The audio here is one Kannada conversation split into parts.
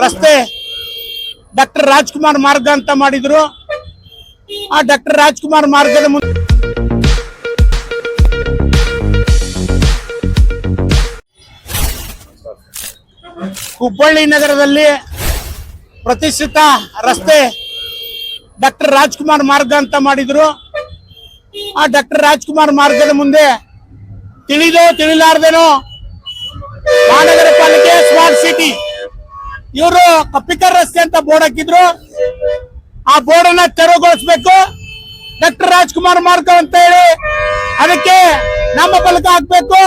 ರಸ್ತೆ ಡಾಕ್ಟರ್ ರಾಜ್ಕುಮಾರ್ ಮಾರ್ಗ ಅಂತ ಮಾಡಿದ್ರು. ಆ ಡಾಕ್ಟರ್ ರಾಜ್ಕುಮಾರ್ ಮಾರ್ಗದ ಮುಂದೆ ಹುಬ್ಬಳ್ಳಿ ನಗರದಲ್ಲಿ ಪ್ರತಿಷ್ಠಿತ ರಸ್ತೆ ಡಾಕ್ಟರ್ ರಾಜ್ಕುಮಾರ್ ಮಾರ್ಗ ಅಂತ ಮಾಡಿದ್ರು. ಆ ಡಾಕ್ಟರ್ ರಾಜ್ಕುಮಾರ್ ಮಾರ್ಗದ ಮುಂದೆ ತಿಳಿದೋ ತಿಳಿಲಾರ್ದೇನೋ ಮಹಾನಗರ ಪಾಲಿಕೆ ಸ್ಮಾರ್ಟ್ ಸಿಟಿ ಇವರು ಕಪ್ಪಿಕರ್ ರಸ್ತೆ ಅಂತ ಬೋರ್ಡ್ ಹಾಕಿದ್ರು. ಆ ಬೋರ್ಡ್ ಅನ್ನ ತೆರವುಗೊಳಿಸಬೇಕು, ಡಾಕ್ಟರ್ ರಾಜ್ಕುಮಾರ್ ಮಾರ್ಗ ಅಂತ ಹೇಳಿ ಅದಕ್ಕೆ ನಾಮಫಲಕ ಹಾಕ್ಬೇಕು,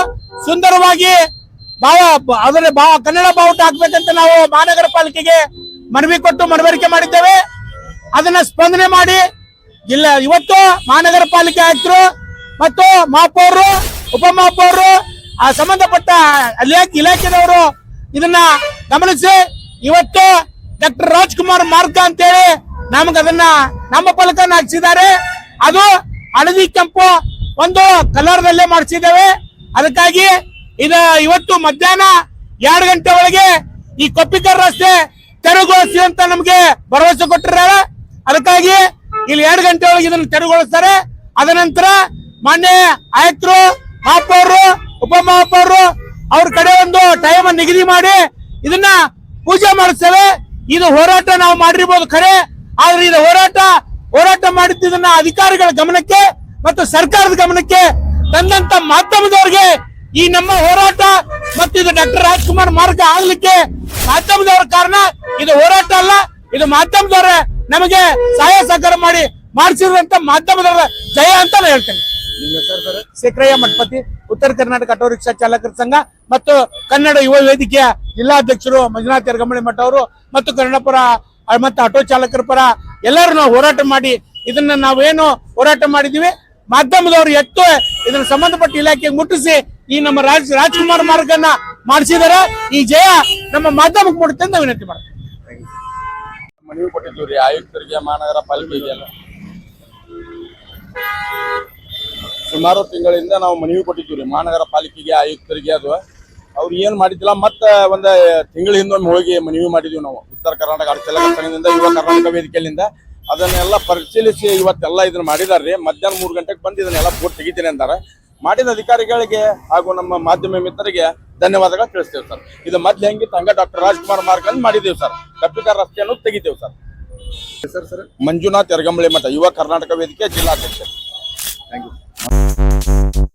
ಸುಂದರವಾಗಿ ಕನ್ನಡ ಬಾವುಟ ಹಾಕ್ಬೇಕಂತ ನಾವು ಮಹಾನಗರ ಪಾಲಿಕೆಗೆ ಮನವಿ ಕೊಟ್ಟು ಮನವರಿಕೆ ಮಾಡಿದ್ದೇವೆ. ಅದನ್ನ ಸ್ಪಂದನೆ ಮಾಡಿ ಇವತ್ತು ಮಹಾನಗರ ಪಾಲಿಕೆ ಆಯುಕ್ತರು ಮತ್ತು ಮಹಾಪೌರರು, ಉಪಮಹಾಪೌರರು, ಆ ಸಂಬಂಧಪಟ್ಟ ಇಲಾಖೆದವರು ಇದನ್ನ ಗಮನಿಸಿ ಇವತ್ತು ಡಾಕ್ಟರ್ ರಾಜ್ಕುಮಾರ್ ಮಾರ್ಗ ಅಂತೇಳಿ ನಮ್ಗೆ ಅದನ್ನ ನಾಮಫಲಕನ ಹಾಕ್ಸಿದ್ದಾರೆ. ಅದು ಹಳದಿ ಕೆಂಪು ಒಂದು ಕಲರ್ ದಲ್ಲೇ ಮಾಡಿಸಿದ್ದೇವೆ. ಅದಕ್ಕಾಗಿ ಇವತ್ತು ಮಧ್ಯಾಹ್ನ 2 ಗಂಟೆ ಒಳಗೆ ಈ ಕಪ್ಪಿಕರ್ ರಸ್ತೆ ತೆರವುಗೊಳಿಸಿ ಅಂತ ನಮ್ಗೆ ಭರವಸೆ ಕೊಟ್ಟಿದ್ದಾರೆ. ಅದಕ್ಕಾಗಿ ಇಲ್ಲಿ 2 ಗಂಟೆ ಒಳಗೆ ಇದನ್ನು ತೆರವುಗೊಳಿಸ್ತಾರೆ. ಅದ ನಂತರ ಮಾನ್ಯ ಆಯುಕ್ತರು, ಮಹಾಪೌರರು, ಉಪಮಹಾಪೌರರು ಅವ್ರ ಕಡೆ ಒಂದು ಟೈಮ್ ನಿಗದಿ ಮಾಡಿ ಇದನ್ನ ಪೂಜೆ ಮಾಡಿಸ್ತೇವೆ. ಇದು ಹೋರಾಟ ನಾವು ಮಾಡಿರ್ಬೋದು ಖರೆ, ಆದ್ರೆ ಇದು ಹೋರಾಟ ಮಾಡಿದ್ದನ್ನ ಅಧಿಕಾರಿಗಳ ಗಮನಕ್ಕೆ ಮತ್ತು ಸರ್ಕಾರದ ಗಮನಕ್ಕೆ ತಂದಂತ ಮಾಧ್ಯಮದವರಿಗೆ ಈ ನಮ್ಮ ಹೋರಾಟ ಮತ್ತು ಇದು ಡಾಕ್ಟರ್ ರಾಜ್ಕುಮಾರ್ ಮಾರ್ಗ ಆಗ್ಲಿಕ್ಕೆ ಮಾಧ್ಯಮದವರ ಕಾರಣ. ಇದು ಹೋರಾಟ ಅಲ್ಲ, ಇದು ಮಾಧ್ಯಮದವರ ನಮಗೆ ಸಹಾಯ ಸಹಕಾರ ಮಾಡಿಸಿರುವಂತ ಮಾಧ್ಯಮದವರ ಜಯ ಅಂತ ನಾನು ಹೇಳ್ತೇನೆ. ಶೇಖರಯ್ಯ ಮಠಪತಿ, ಉತ್ತರ ಕರ್ನಾಟಕ ಆಟೋ ರಿಕ್ಷಾ ಚಾಲಕರ ಸಂಘ ಮತ್ತು ಕನ್ನಡ ಯುವ ವೇದಿಕೆಯ ಜಿಲ್ಲಾಧ್ಯಕ್ಷರು ಮಂಜುನಾಥ್ ಯರಗಂಬಳಿ ಮಠ ಅವರು ಮತ್ತು ಕನ್ನಡ ಪರ ಮತ್ತು ಆಟೋ ಚಾಲಕರ ಪರ ಎಲ್ಲರೂ ನಾವು ಹೋರಾಟ ಮಾಡಿ ಇದನ್ನ ನಾವೇನು ಹೋರಾಟ ಮಾಡಿದೀವಿ, ಮಾಧ್ಯಮದವರು ಎತ್ತು ಇದನ್ನ ಸಂಬಂಧಪಟ್ಟ ಇಲಾಖೆಗೆ ಮುಟ್ಟಿಸಿ ಈ ನಮ್ಮ ರಾಜ್ಕುಮಾರ್ ಮಾರ್ಗನ ಮಾಡಿಸಿದಾರೆ. ಈ ಜಯ ನಮ್ಮ ಮಾಧ್ಯಮಕ್ಕೆ ಮುಡುತ್ತೆ ಅಂತ ವಿನಂತಿ ಮಾಡ್ತೀವಿ. ಮನವಿ ಕೊಟ್ಟಿದ್ದೀವಿ ಆಯುಕ್ತರಿಗೆ, ಮಹಾನಗರ ಪಾಲಿಕೆಗೆ ಸುಮಾರು ತಿಂಗಳಿಂದ ನಾವು ಮನವಿ ಕೊಟ್ಟಿದ್ದೀವಿ ಮಹಾನಗರ ಪಾಲಿಕೆಗೆ, ಆಯುಕ್ತರಿಗೆ. ಅದು ಅವ್ರು ಏನ್ ಮಾಡಿದ್ದಿಲ್ಲ. ಮತ್ತೆ ಒಂದು ತಿಂಗಳ ಹಿಂದೊಮ್ಮೆ ಹೋಗಿ ಮನವಿ ಮಾಡಿದ್ವಿ ನಾವು ಉತ್ತರ ಕರ್ನಾಟಕ ಆಟೋ ಚಾಲಕರ ಸಂಘದಿಂದ, ಯುವ ಕರ್ನಾಟಕ ವೇದಿಕೆಯಿಂದ. ಅದನ್ನೆಲ್ಲ ಪರಿಶೀಲಿಸಿ ಇವತ್ತೆಲ್ಲ ಇದನ್ನ ಮಾಡಿದಾರ್ರಿ. ಮಧ್ಯಾಹ್ನ 3 ಗಂಟೆಗೆ ಬಂದು ಇದನ್ನೆಲ್ಲ ಬೋರ್ಡ್ ತೆಗಿತೀನಿ ಅಂತಾರೆ. ಮಾಡಿದ ಅಧಿಕಾರಿಗಳಿಗೆ ಹಾಗೂ ನಮ್ಮ ಮಾಧ್ಯಮ ಮಿತ್ರರಿಗೆ ಧನ್ಯವಾದಗಳು ತಿಳಿಸ್ತೇವೆ ಸರ್. ಇದು ಮೊದ್ಲು ಹೆಂಗಿತ್ತು ಹಂಗ ಡಾಕ್ಟರ್ ರಾಜ್ಕುಮಾರ್ ಮಾರ್ಗ ಅಂತ ಮಾಡಿದ್ದೇವೆ ಸರ್. ಕಪ್ಪಿಕರ್ ರಸ್ತೆಯನ್ನು ತೆಗಿತೇವೆ ಸರ್. ಮಂಜುನಾಥ್ ಯರಗಂಬಳಿ ಮಠ, ಯುವ ಕರ್ನಾಟಕ ವೇದಿಕೆ ಜಿಲ್ಲಾಧ್ಯಕ್ಷ. Thank you.